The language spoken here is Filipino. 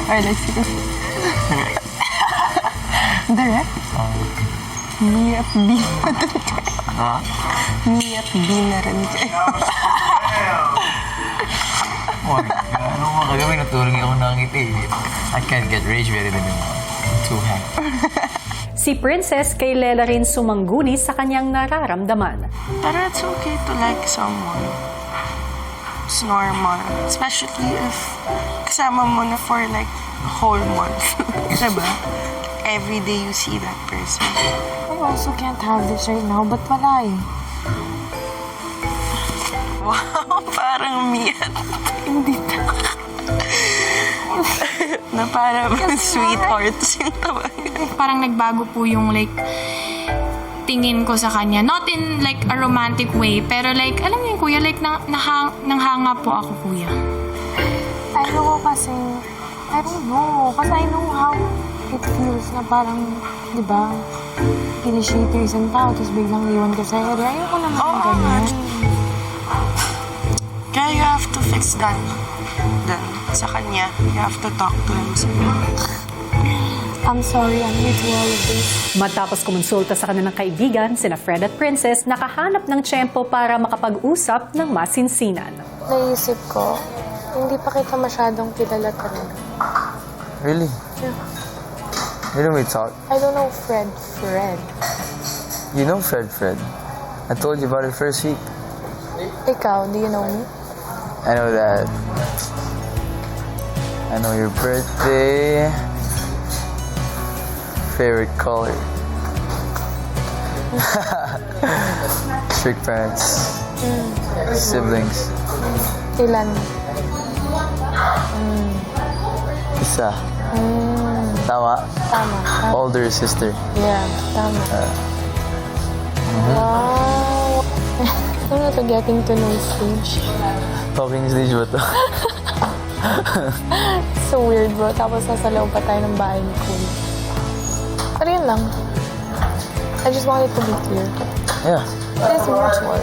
Or like, direct? Me at B na rin kayo. Me at B na rin kayo. Oh my God. Ano mo kagabi natulog ako nakangiti. I can't get rage very anymore. Too happy. Si Princess kay Lela rin sumangguni sa kanyang nararamdaman. Pero it's okay to like someone. It's normal. Especially if kasama mo na for like a whole month. Diba? Every day you see that person. I also can't have this right now, but wala eh. Wow, parang Mia. Hindi na parang sweethearts yung tawag. Parang nagbago po yung like tingin ko sa kanya. Not in like a romantic way, pero like, alam niyo kuya, like nanghanga po ako kuya. I know kasi, I don't know. Kasi I know how it feels na parang, di ba, initiate yung isang tao, tapos biglang iwan ka sa area. Ayoko naman Oo, ganyan. Kaya you have to fix that. Then, sa kanya, you have to talk to him. I'm sorry, I'm new to all of this. Matapos kumonsulta sa kanilang kaibigan, sina Fred at Princess, nakahanap ng tiyempo para makapag-usap ng masinsinan. Naisip ko, hindi pa kita masyadong kilala talaga. Really? Yeah. You know we talk. I don't know Fred. You know Fred. I told you about it first week. Ikaw, do you know me? I know that. I know your birthday. Favorite color. Strict parents. Siblings. Ilan? Isa. Tama. Tama. Older sister. Yeah, tama. Wow! Ano na to, getting to know stage? Talking stage ba to? So weird, bro. Tapos nasa loob pa tayo ng bahay ni Kuya. Pero yun lang. I just wanted to be clear. Yeah. It is mutual.